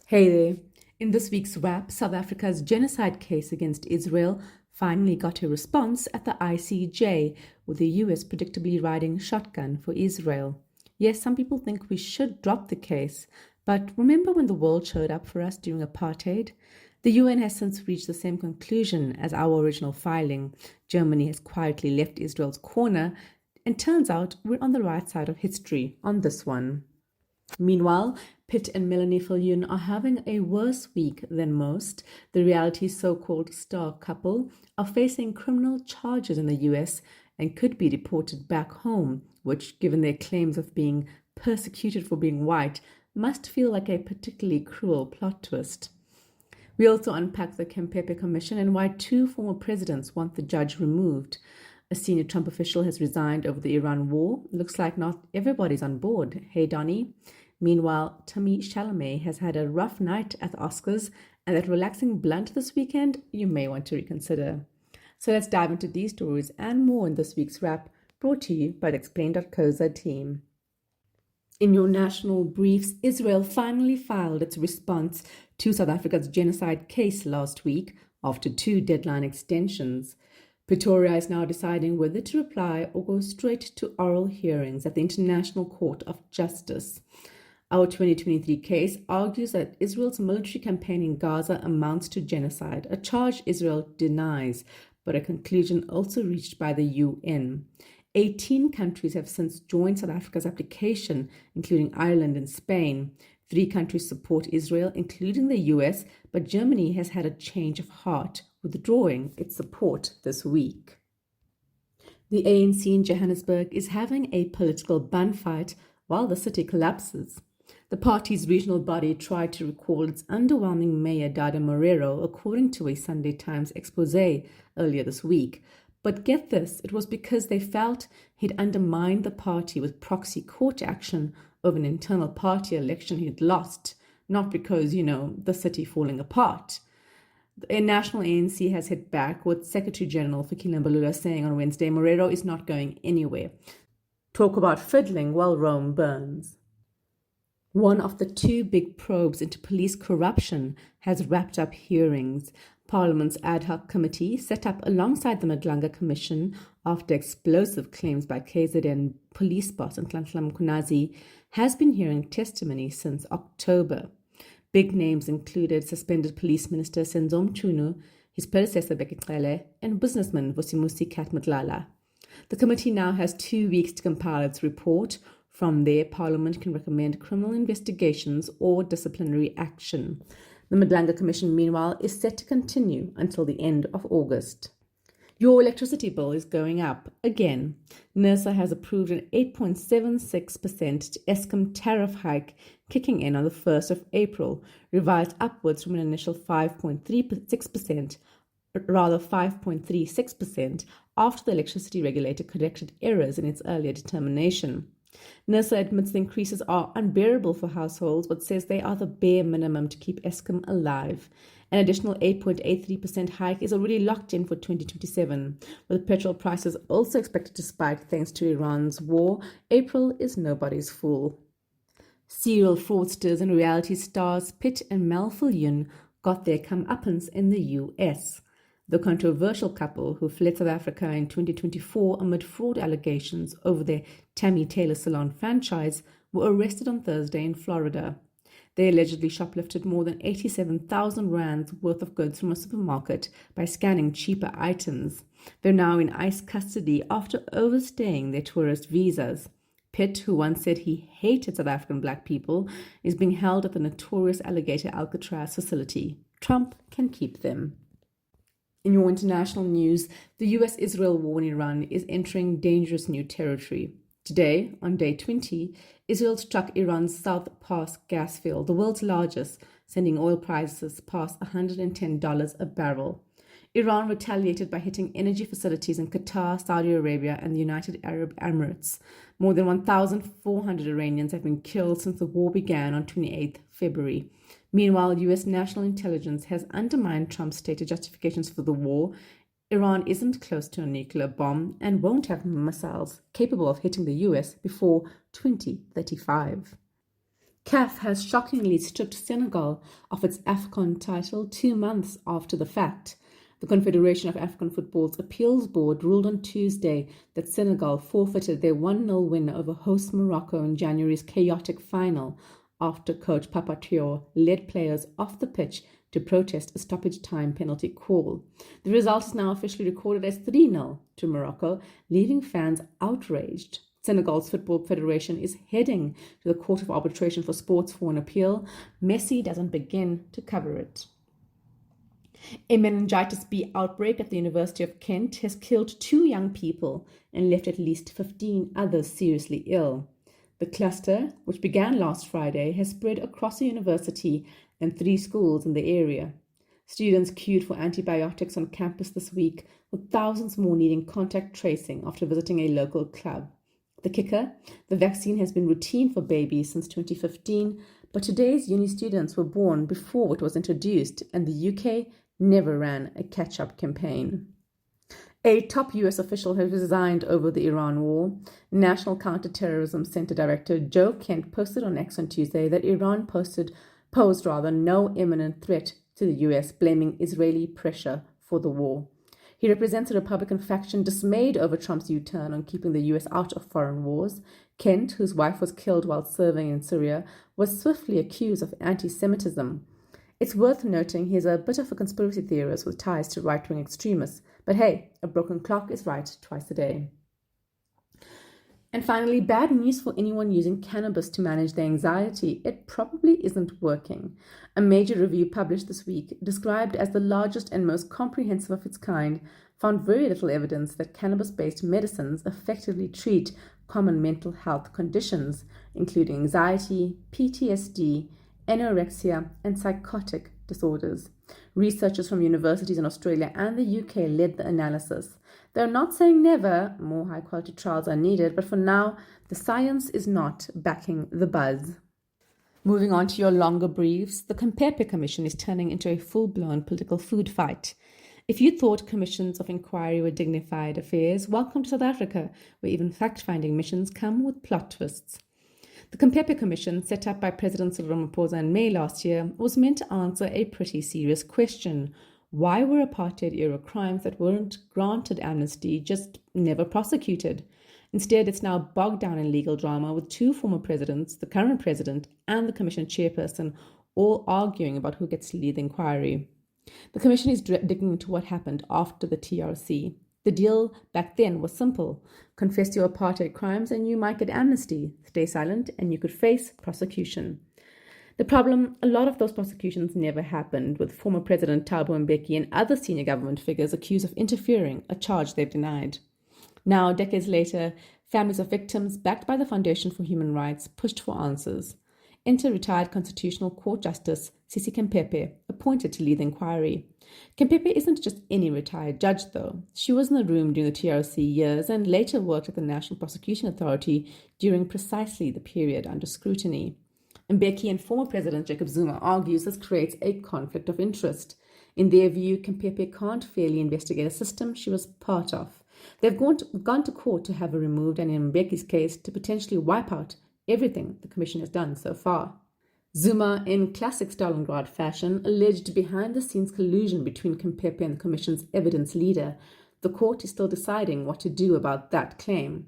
Hey there. In this week's wrap, South Africa's genocide case against Israel finally got a response at the ICJ, with the US predictably riding shotgun for Israel. Yes, some people think we should drop the case, but remember when the world showed up for us during apartheid? The UN has since reached the same conclusion as our original filing. Germany has quietly left Israel's corner, and turns out we're on the right side of history on this one. Meanwhile, Peet and Melanie Viljoen are having a worse week than most. The reality so-called star couple are facing criminal charges in the US and could be deported back home, which, given their claims of being persecuted for being white, must feel like a particularly cruel plot twist. We also unpack the Khampepe Commission and why two former presidents want the judge removed. A senior Trump official has resigned over the Iran war. Looks like not everybody's on board. Hey, Donnie. Meanwhile, Timmy Chalamet has had a rough night at the Oscars, and that relaxing blunt this weekend you may want to reconsider. So let's dive into these stories and more in this week's wrap, brought to you by the Explain.co's team. In your national briefs, Israel finally filed its response to South Africa's genocide case last week after two deadline extensions. Pretoria is now deciding whether to reply or go straight to oral hearings at the International Court of Justice. Our 2023 case argues that Israel's military campaign in Gaza amounts to genocide, a charge Israel denies, but a conclusion also reached by the UN. 18 countries have since joined South Africa's application, including Ireland and Spain. 3 countries support Israel, including the US, but Germany has had a change of heart, withdrawing its support this week. The ANC in Johannesburg is having a political bun fight while the city collapses. The party's regional body tried to recall its underwhelming mayor Dada Morero, according to a Sunday Times expose earlier this week. But get this, it was because they felt he'd undermined the party with proxy court action over an internal party election he'd lost, not because, the city falling apart. The national ANC has hit back, with Secretary General Fikile Mbalula saying on Wednesday Morero is not going anywhere. Talk about fiddling while Rome burns. One of the 2 big probes into police corruption has wrapped up hearings. Parliament's ad hoc committee, set up alongside the Madlanga Commission after explosive claims by KZN police boss Nhlanhla Mkhwanazi, has been hearing testimony since October. Big names included suspended Police Minister Senzo Mchunu, his predecessor Bheki Cele, and businessman Vusimusi Katmatlala. The committee now has 2 weeks to compile its report. From there, Parliament can recommend criminal investigations or disciplinary action. The Madlanga Commission, meanwhile, is set to continue until the end of August. Your electricity bill is going up again. NERSA has approved an 8.76% to Eskom tariff hike kicking in on the 1st of April, revised upwards from an initial 5.36% after the electricity regulator corrected errors in its earlier determination. NERSA admits the increases are unbearable for households, but says they are the bare minimum to keep Eskom alive. An additional 8.83% hike is already locked in for 2027. With petrol prices also expected to spike thanks to Iran's war, April is nobody's fool. Serial fraudsters and reality stars Peet and Melanie Viljoen got their comeuppance in the US. The controversial couple, who fled South Africa in 2024 amid fraud allegations over their Tammy Taylor salon franchise, were arrested on Thursday in Florida. They allegedly shoplifted more than 87,000 rands worth of goods from a supermarket by scanning cheaper items. They're now in ICE custody after overstaying their tourist visas. Pitt, who once said he hated South African black people, is being held at the notorious alligator Alcatraz facility. Trump can keep them. In your international news, the US-Israel war in Iran is entering dangerous new territory. Today, on day 20, Israel struck Iran's South Pass gas field, the world's largest, sending oil prices past $110 a barrel. Iran retaliated by hitting energy facilities in Qatar, Saudi Arabia, and the United Arab Emirates. More than 1,400 Iranians have been killed since the war began on 28 February. Meanwhile, US national intelligence has undermined Trump's stated justifications for the war. Iran isn't close to a nuclear bomb and won't have missiles capable of hitting the US before 2035. CAF has shockingly stripped Senegal of its AFCON title 2 months after the fact. The Confederation of African Football's appeals board ruled on Tuesday that Senegal forfeited their 1-0 win over host Morocco in January's chaotic final after coach Papa Thiaw led players off the pitch to protest a stoppage time penalty call. The result is now officially recorded as 3-0 to Morocco, leaving fans outraged. Senegal's Football Federation is heading to the Court of Arbitration for Sports for an appeal. Messi doesn't begin to cover it. A meningitis B outbreak at the University of Kent has killed 2 young people and left at least 15 others seriously ill. The cluster, which began last Friday, has spread across the university and 3 schools in the area. Students queued for antibiotics on campus this week, with thousands more needing contact tracing after visiting a local club. The kicker, the vaccine has been routine for babies since 2015, but today's uni students were born before it was introduced, and the UK never ran a catch-up campaign. A top US official has resigned over the Iran war. National Counterterrorism Center Director Joe Kent posted on X on Tuesday that Iran posed no imminent threat to the US, blaming Israeli pressure for the war. He represents a Republican faction dismayed over Trump's U-turn on keeping the US out of foreign wars. Kent, whose wife was killed while serving in Syria, was swiftly accused of anti-Semitism. It's worth noting he's a bit of a conspiracy theorist with ties to right-wing extremists. But hey, a broken clock is right twice a day. And finally, bad news for anyone using cannabis to manage their anxiety. It probably isn't working. A major review published this week, described as the largest and most comprehensive of its kind, found very little evidence that cannabis-based medicines effectively treat common mental health conditions, including anxiety, PTSD, anorexia, and psychotic disorders. Researchers from universities in Australia and the UK led the analysis. They're not saying never, more high-quality trials are needed, but for now, the science is not backing the buzz. Moving on to your longer briefs, the Khampepe Commission is turning into a full-blown political food fight. If you thought commissions of inquiry were dignified affairs, welcome to South Africa, where even fact-finding missions come with plot twists. The Khampepe Commission, set up by President Cyril Ramaphosa in May last year, was meant to answer a pretty serious question. Why were apartheid-era crimes that weren't granted amnesty just never prosecuted? Instead, it's now bogged down in legal drama with 2 former presidents, the current president and the commission chairperson, all arguing about who gets to lead the inquiry. The commission is digging into what happened after the TRC. The deal back then was simple. Confess your apartheid crimes and you might get amnesty. Stay silent and you could face prosecution. The problem, a lot of those prosecutions never happened, with former President Thabo Mbeki and other senior government figures accused of interfering, a charge they've denied. Now, decades later, families of victims, backed by the Foundation for Human Rights, pushed for answers. Enter retired Constitutional Court Justice Sisi Khampepe, appointed to lead the inquiry. Khampepe isn't just any retired judge, though. She was in the room during the TRC years and later worked at the National Prosecution Authority during precisely the period under scrutiny. Mbeki and former President Jacob Zuma argues this creates a conflict of interest. In their view, Khampepe can't fairly investigate a system she was part of. They've gone to court to have her removed, and in Mbeki's case, to potentially wipe out everything the Commission has done so far. Zuma, in classic Stalingrad fashion, alleged behind-the-scenes collusion between Khampepe and the Commission's evidence leader. The court is still deciding what to do about that claim.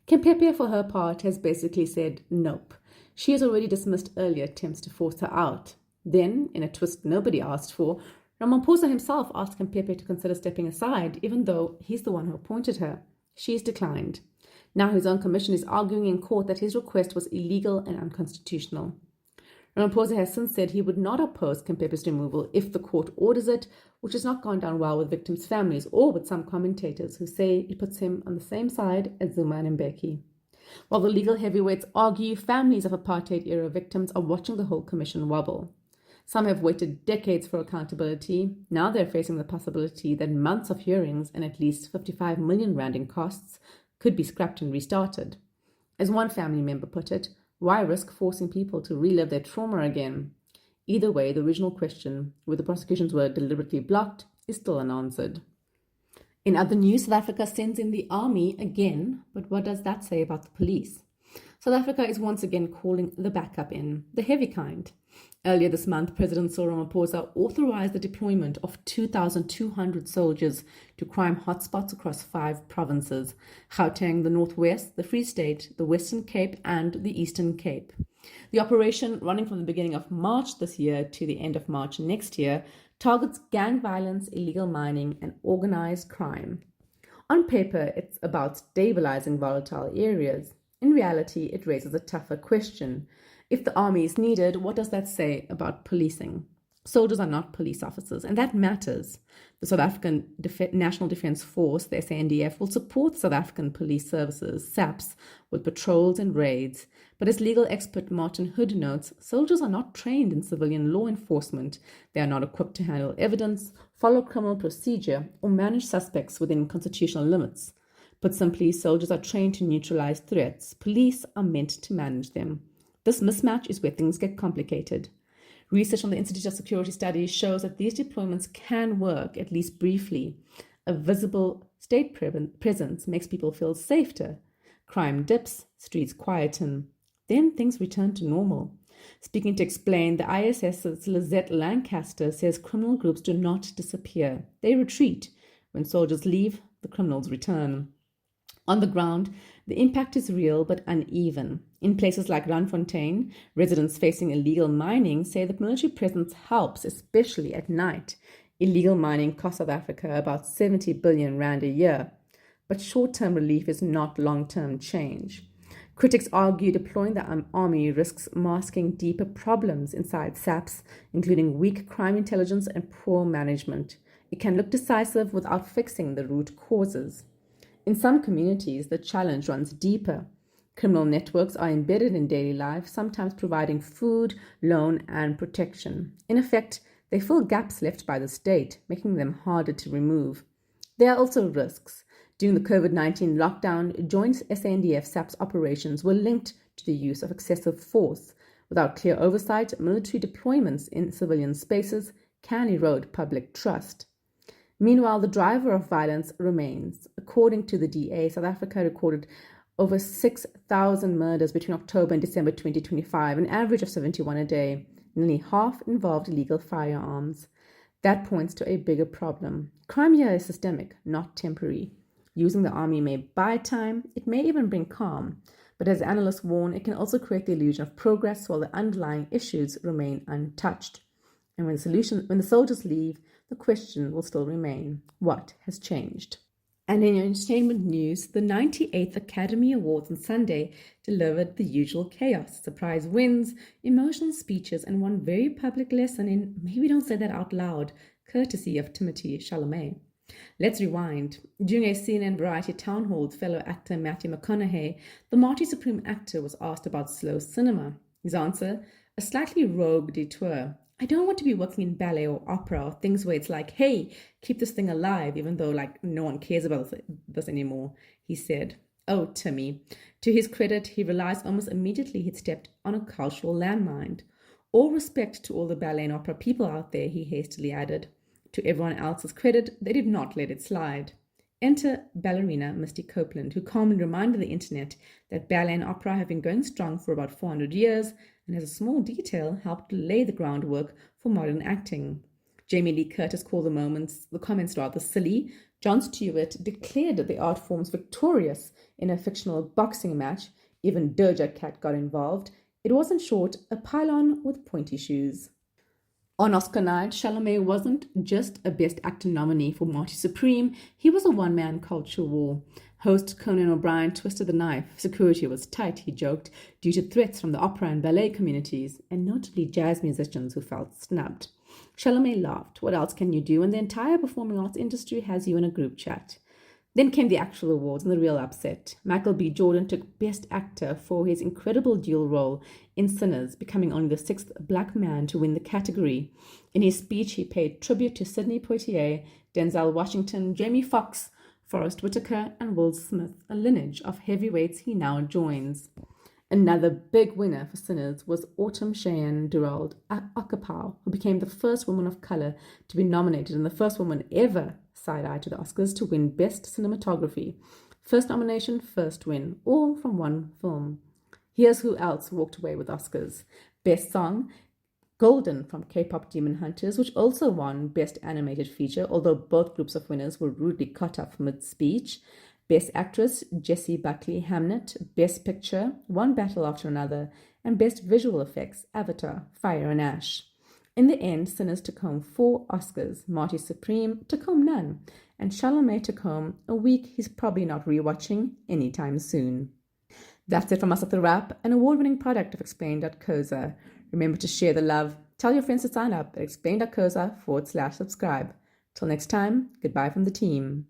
Khampepe, for her part, has basically said nope. She has already dismissed earlier attempts to force her out. Then, in a twist nobody asked for, Ramaphosa himself asked Khampepe to consider stepping aside, even though he's the one who appointed her. She's declined. Now his own commission is arguing in court that his request was illegal and unconstitutional. Ramaphosa has since said he would not oppose Khampepe's removal if the court orders it, which has not gone down well with victims' families or with some commentators who say it puts him on the same side as Zuma and Mbeki. While the legal heavyweights argue, families of apartheid-era victims are watching the whole commission wobble. Some have waited decades for accountability. Now they're facing the possibility that months of hearings and at least 55 million rand in costs could be scrapped and restarted. As one family member put it, why risk forcing people to relive their trauma again? Either way, the original question, whether prosecutions were deliberately blocked, is still unanswered. In other news, South Africa sends in the army again, but what does that say about the police? South Africa is once again calling the backup in, the heavy kind. Earlier this month, President Cyril Ramaphosa authorized the deployment of 2,200 soldiers to crime hotspots across 5 provinces: Gauteng, the Northwest, the Free State, the Western Cape, and the Eastern Cape. The operation, running from the beginning of March this year to the end of March next year, targets gang violence, illegal mining, and organized crime. On paper, it's about stabilizing volatile areas. In reality, it raises a tougher question. If the army is needed, what does that say about policing? Soldiers are not police officers, and that matters. The South African National Defence Force, the SANDF, will support South African Police Services, SAPS, with patrols and raids. But as legal expert Martin Hood notes, soldiers are not trained in civilian law enforcement. They are not equipped to handle evidence, follow criminal procedure, or manage suspects within constitutional limits. Put simply, soldiers are trained to neutralize threats. Police are meant to manage them. This mismatch is where things get complicated. Research on the Institute of Security Studies shows that these deployments can work, at least briefly. A visible state presence makes people feel safer. Crime dips, streets quieten. Then things return to normal. Speaking to Explain, the ISS's Lizette Lancaster says criminal groups do not disappear. They retreat. When soldiers leave, the criminals return. On the ground, the impact is real but uneven. In places like Randfontein, residents facing illegal mining say that military presence helps, especially at night. Illegal mining costs South Africa about 70 billion rand a year. But short-term relief is not long-term change. Critics argue deploying the army risks masking deeper problems inside SAPS, including weak crime intelligence and poor management. It can look decisive without fixing the root causes. In some communities, the challenge runs deeper. Criminal networks are embedded in daily life, sometimes providing food, loan, and protection. In effect, they fill gaps left by the state, making them harder to remove. There are also risks. During the COVID-19 lockdown, joint SANDF SAPS operations were linked to the use of excessive force. Without clear oversight, military deployments in civilian spaces can erode public trust. Meanwhile, the driver of violence remains. According to the DA, South Africa recorded over 6,000 murders between October and December 2025, an average of 71 a day. Nearly half involved illegal firearms. That points to a bigger problem. Crime here is systemic, not temporary. Using the army may buy time, it may even bring calm. But as analysts warn, it can also create the illusion of progress while the underlying issues remain untouched. And when the soldiers leave, the question will still remain: what has changed? And in entertainment news, the 98th Academy Awards on Sunday delivered the usual chaos: surprise wins, emotional speeches, and one very public lesson in maybe don't say that out loud, courtesy of Timmy Chalamet. Let's rewind. During a CNN Variety town hall with fellow actor Matthew McConaughey, the Marty Supreme actor was asked about slow cinema. His answer: a slightly rogue detour. I don't want to be working in ballet or opera or things where it's like, hey, keep this thing alive, even though no one cares about this anymore, he said. Oh, Timmy. To his credit, he realized almost immediately he'd stepped on a cultural landmine. All respect to all the ballet and opera people out there, he hastily added. To everyone else's credit, they did not let it slide. Enter ballerina Misty Copeland, who calmly reminded the internet that ballet and opera have been going strong for about 400 years, and as a small detail helped lay the groundwork for modern acting. Jamie Lee Curtis called the comments rather silly. Jon Stewart declared the art forms victorious in a fictional boxing match. Even Doja Cat got involved. It was, in short, a pylon with pointy shoes. On Oscar night, Chalamet wasn't just a Best Actor nominee for Marty Supreme, he was a one-man culture war. Host Conan O'Brien twisted the knife. Security was tight, he joked, due to threats from the opera and ballet communities, and notably jazz musicians who felt snubbed. Chalamet laughed. What else can you do when the entire performing arts industry has you in a group chat? Then came the actual awards and the real upset. Michael B. Jordan took Best Actor for his incredible dual role in Sinners, becoming only the 6th black man to win the category. In his speech, he paid tribute to Sidney Poitier, Denzel Washington, Jamie Foxx, Forrest Whitaker, and Will Smith, a lineage of heavyweights he now joins. Another big winner for Sinners was Autumn Cheyenne Durald Akapow, who became the first woman of color to be nominated and the first woman ever side-eye to the Oscars to win Best Cinematography. First nomination, first win, all from one film. Here's who else walked away with Oscars. Best Song, Golden from K-pop Demon Hunters, which also won Best Animated Feature, although both groups of winners were rudely cut off mid-speech. Best Actress, Jessie Buckley, Hamnet. Best Picture, One Battle After Another. And Best Visual Effects, Avatar, Fire and Ash. In the end, Sinners took home 4 Oscars. Marty Supreme took home none. And Chalamet took home a week he's probably not rewatching anytime soon. That's it from us at The Wrap, an award-winning product of Explain.coza. Remember to share the love. Tell your friends to sign up at explain.coza/subscribe. Till next time, goodbye from the team.